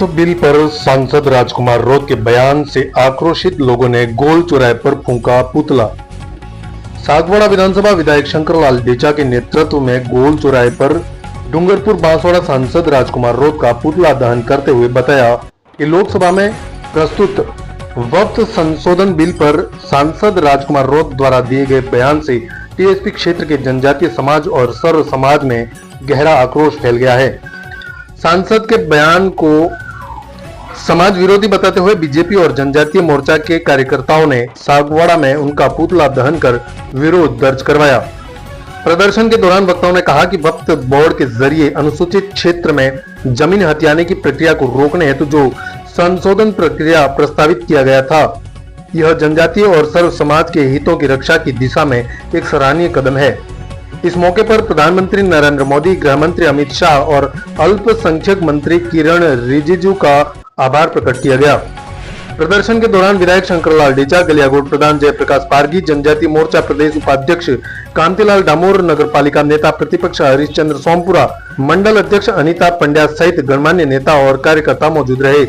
वक्फ bill पर सांसद राजकुमार रोत के बयान से आक्रोशित लोगों ने गोल चौराहे पर फूंका पुतला। सागवाड़ा विधानसभा विधायक शंकरलाल डेचा के नेतृत्व में गोल चौराहे पर डूंगरपुर बांसवाड़ा सांसद राजकुमार रोत का पुतला दहन करते हुए बताया कि लोकसभा में प्रस्तुत वक्फ संशोधन बिल पर सांसद राजकुमार रोत द्वारा दिए गए बयान से टीएसपी क्षेत्र के जनजातीय समाज और सर्व समाज में गहरा आक्रोश फैल गया है। सांसद के बयान को समाज विरोधी बताते हुए बीजेपी और जनजातीय मोर्चा के कार्यकर्ताओं ने सागवाड़ा में उनका पुतला दहन कर विरोध दर्ज करवाया। प्रदर्शन के दौरान वक्ताओं ने कहा कि वक्फ बोर्ड के जरिए अनुसूचित क्षेत्र में जमीन हथियाने की प्रक्रिया को रोकने हेतु जो संशोधन प्रक्रिया प्रस्तावित किया गया था, यह जनजातीय और सर्व समाज के हितों की रक्षा की दिशा में एक सराहनीय कदम है। इस मौके पर प्रधानमंत्री नरेंद्र मोदी, गृह मंत्री अमित शाह और अल्पसंख्यक मंत्री किरण रिजिजू का आभार प्रकट किया गया। प्रदर्शन के दौरान विधायक शंकरलाल डेचा, गलियाकोट प्रधान जयप्रकाश पारगी, जनजातीय मोर्चा प्रदेश उपाध्यक्ष कांतिलाल डामोर, नगरपालिका नेता प्रतिपक्ष हरिश्चंद्र सोमपुरा, मंडल अध्यक्ष अनीता पंड्या सहित गणमान्य नेता और कार्यकर्ता मौजूद रहे।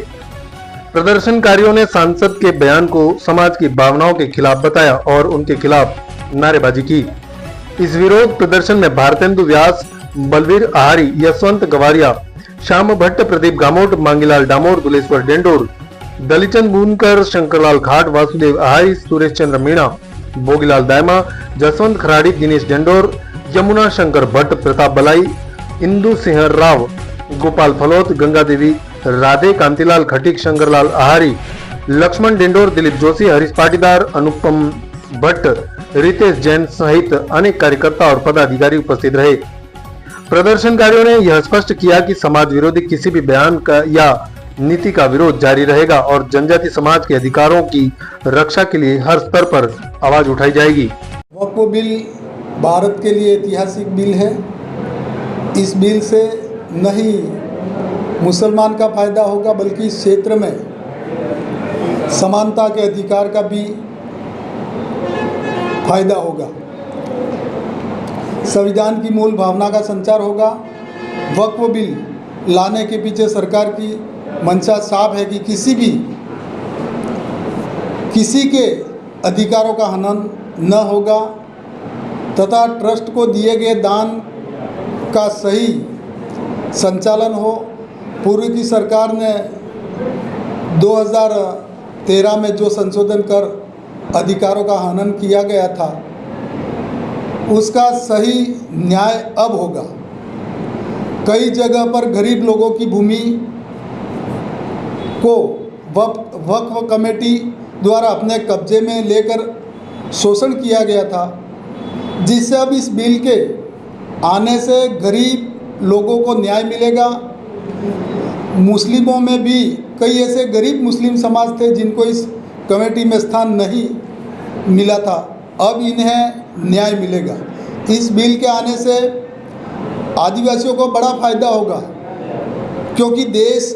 प्रदर्शनकारियों ने सांसद के बयान को समाज की भावनाओं के खिलाफ बताया और उनके खिलाफ नारेबाजी की। इस विरोध प्रदर्शन में भारतेंदु व्यास, बलवीर आहारी, यशवंत गवारिया, श्याम भट्ट, प्रदीप गामोट, मांगीलाल डामोर, दुलेश्वर डेंडोर, दलीचंद बुनकर, शंकरलाल खाट, वासुदेव आहारी, सुरेश चंद्र मीणा, भोगीलाल दायमा, जसवंत खराड़ी, दिनेश डेंडोर, यमुना शंकर भट्ट, प्रताप बलाई, इंदु सिंह राव, गोपाल फलोत, गंगा देवी राधे, कांतिलाल खटीक, शंकरलाल आहारी, लक्ष्मण डेंडोर, दिलीप जोशी, हरीश पाटीदार, अनुपम भट्ट, रितेश जैन सहित अनेक कार्यकर्ता और पदाधिकारी उपस्थित रहे। प्रदर्शनकारियों ने यह स्पष्ट किया कि समाज विरोधी किसी भी बयान का या नीति का विरोध जारी रहेगा और जनजाति समाज के अधिकारों की रक्षा के लिए हर स्तर पर आवाज उठाई जाएगी। वक्फ बिल भारत के लिए ऐतिहासिक बिल है। इस बिल से न ही मुसलमान का फायदा होगा बल्कि इस क्षेत्र में समानता के अधिकार का भी फायदा होगा। संविधान की मूल भावना का संचार होगा। वक्फ बिल लाने के पीछे सरकार की मंशा साफ है कि किसी के अधिकारों का हनन न होगा तथा ट्रस्ट को दिए गए दान का सही संचालन हो। पूर्व की सरकार ने 2013 में जो संशोधन कर अधिकारों का हनन किया गया था, उसका सही न्याय अब होगा। कई जगह पर गरीब लोगों की भूमि को वक्फ कमेटी द्वारा अपने कब्जे में लेकर शोषण किया गया था, जिससे अब इस बिल के आने से गरीब लोगों को न्याय मिलेगा। मुस्लिमों में भी कई ऐसे गरीब मुस्लिम समाज थे जिनको इस कमेटी में स्थान नहीं मिला था, अब इन्हें न्याय मिलेगा। इस बिल के आने से आदिवासियों को बड़ा फायदा होगा, क्योंकि देश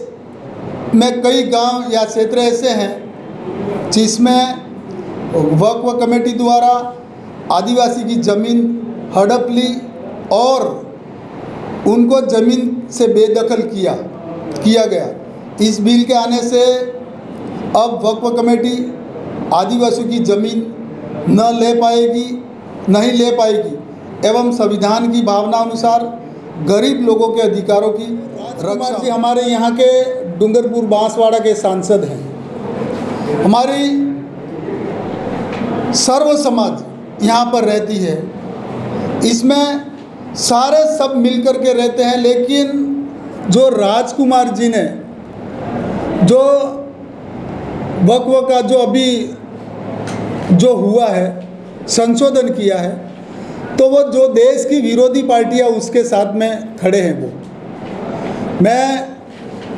में कई गांव या क्षेत्र ऐसे हैं जिसमें वक्फ कमेटी द्वारा आदिवासी की ज़मीन हड़प ली और उनको ज़मीन से बेदखल किया गया। इस बिल के आने से अब वक्फ कमेटी आदिवासियों की ज़मीन नहीं ले पाएगी एवं संविधान की भावना अनुसार गरीब लोगों के अधिकारों की रक्षा। जी हमारे यहाँ के डूंगरपुर बांसवाड़ा के सांसद हैं। हमारी सर्व समाज यहाँ पर रहती है। इसमें सारे सब मिलकर के रहते हैं, लेकिन जो राजकुमार जी ने जो वक्फ का जो अभी जो हुआ है संशोधन किया है, तो वो जो देश की विरोधी पार्टियां उसके साथ में खड़े हैं। वो मैं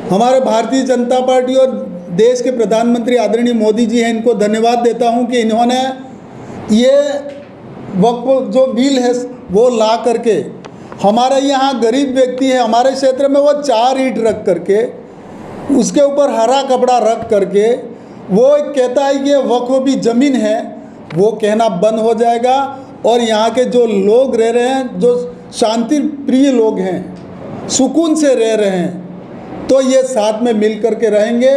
हमारे भारतीय जनता पार्टी और देश के प्रधानमंत्री आदरणीय मोदी जी हैं, इनको धन्यवाद देता हूं कि इन्होंने ये वक्फ जो बिल है वो ला करके हमारे यहाँ गरीब व्यक्ति है, हमारे क्षेत्र में वो 4 ईंट रख करके उसके ऊपर हरा कपड़ा रख करके वो कहता है कि वक्फ भी ज़मीन है, वो कहना बंद हो जाएगा। और यहाँ के जो लोग रह रहे हैं, जो शांति प्रिय लोग हैं, सुकून से रह रहे हैं, तो ये साथ में मिल करके रहेंगे।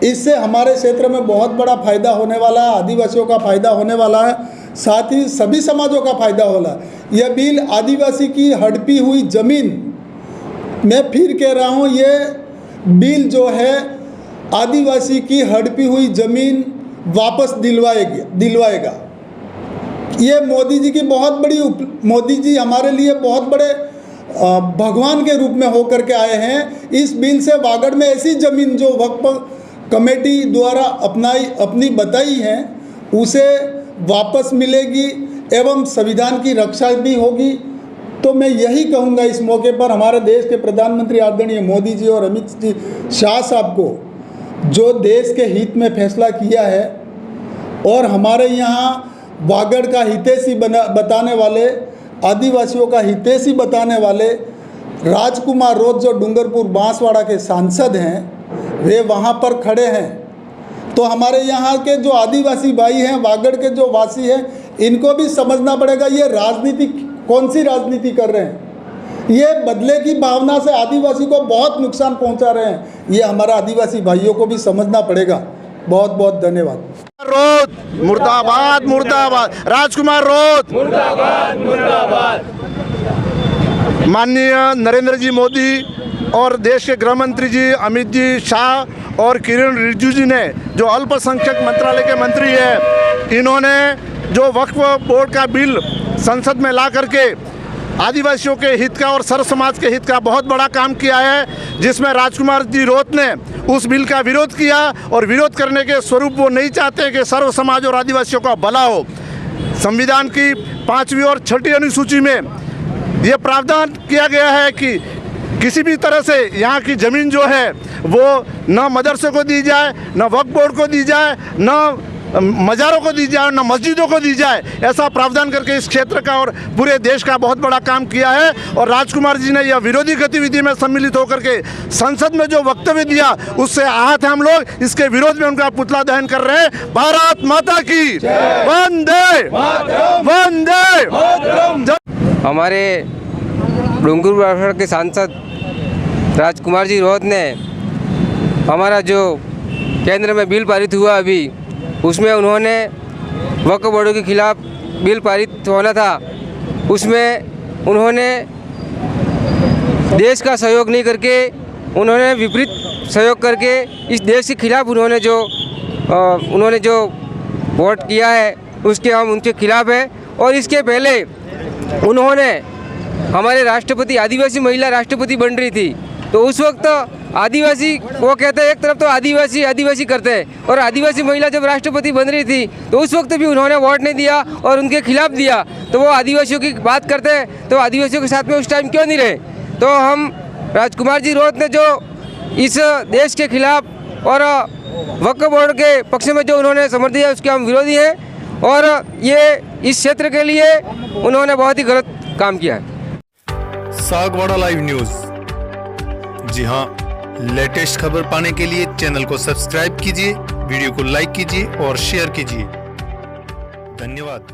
इससे हमारे क्षेत्र में बहुत बड़ा फायदा होने वाला है, आदिवासियों का फायदा होने वाला है, साथ ही सभी समाजों का फायदा होला। यह बिल आदिवासी की हड़पी हुई ज़मीन, मैं फिर कह रहा हूँ, ये बिल जो है आदिवासी की हड़पी हुई ज़मीन वापस दिलवाएगा। ये मोदी जी की बहुत बड़ी मोदी जी हमारे लिए बहुत बड़े भगवान के रूप में होकर के आए हैं। इस बिल से वागड़ में ऐसी ज़मीन जो वक्फ कमेटी द्वारा अपनी बताई है उसे वापस मिलेगी एवं संविधान की रक्षा भी होगी। तो मैं यही कहूँगा इस मौके पर हमारे देश के प्रधानमंत्री आदरणीय मोदी जी और अमित जी शाह साहब को, जो देश के हित में फैसला किया है और हमारे यहाँ वागड़ का हितैषी बताने वाले, आदिवासियों का हितैषी बताने वाले राजकुमार रोत जो डूंगरपुर बांसवाड़ा के सांसद हैं, वे वहाँ पर खड़े हैं। तो हमारे यहाँ के जो आदिवासी भाई हैं, वागड़ के जो वासी हैं, इनको भी समझना पड़ेगा ये राजनीति कौन सी राजनीति कर रहे हैं। ये बदले की भावना से आदिवासी को बहुत नुकसान पहुंचा रहे हैं। ये हमारा आदिवासी भाइयों को भी समझना पड़ेगा। बहुत बहुत धन्यवाद। रोत मुर्दाबाद, मुर्दाबाद। राजकुमार रोत मुर्दाबाद, मुर्दाबाद। माननीय नरेंद्र जी मोदी और देश के गृह मंत्री जी अमित जी शाह और किरण रिजिजू जी ने, जो अल्पसंख्यक मंत्रालय के मंत्री है, इन्होंने जो वक्फ बोर्ड का बिल संसद में ला करके आदिवासियों के हित का और सर्व समाज के हित का बहुत बड़ा काम किया है, जिसमें राजकुमार जी रोत ने उस बिल का विरोध किया और विरोध करने के स्वरूप वो नहीं चाहते कि सर्व समाज और आदिवासियों का भला हो। संविधान की 5वीं और 6ठी अनुसूची में ये प्रावधान किया गया है कि किसी भी तरह से यहाँ की ज़मीन जो है वो न मदरसे को दी जाए, न वक्फ बोर्ड को दी जाए, न मज़ारों को दी जाए, न मस्जिदों को दी जाए। ऐसा प्रावधान करके इस क्षेत्र का और पूरे देश का बहुत बड़ा काम किया है। और राजकुमार जी ने यह विरोधी गतिविधि में सम्मिलित होकर के संसद में जो वक्तव्य दिया उससे आहत है हम लोग। इसके विरोध में उनका पुतला दहन कर रहे हैं। भारत माता की वंदे वंदे। हमारे डूंगरपुर के सांसद राजकुमार जी रोत ने हमारा जो केंद्र में बिल पारित हुआ अभी, उसमें उन्होंने वक्फ बोर्ड के खिलाफ बिल पारित होना था, उसमें उन्होंने देश का सहयोग नहीं करके उन्होंने विपरीत सहयोग करके इस देश के खिलाफ उन्होंने जो वोट किया है उसके हम उनके खिलाफ है। और इसके पहले उन्होंने हमारे राष्ट्रपति, आदिवासी महिला राष्ट्रपति बन रही थी, तो उस वक्त आदिवासी वो कहते हैं, एक तरफ तो आदिवासी आदिवासी करते हैं, और आदिवासी महिला जब राष्ट्रपति बन रही थी तो उस वक्त भी उन्होंने वोट नहीं दिया और उनके खिलाफ दिया। तो वो आदिवासियों की बात करते हैं तो आदिवासियों के साथ में उस टाइम क्यों नहीं रहे। तो हम राजकुमार जी रोत ने जो इस देश के खिलाफ और वक्फ बोर्ड के पक्ष में जो उन्होंने समर्थन दिया उसके हम विरोधी हैं, और ये इस क्षेत्र के लिए उन्होंने बहुत ही गलत काम किया है। सागवाड़ा लाइव न्यूज, जी हाँ, लेटेस्ट खबर पाने के लिए चैनल को सब्सक्राइब कीजिए, वीडियो को लाइक कीजिए और शेयर कीजिए। धन्यवाद।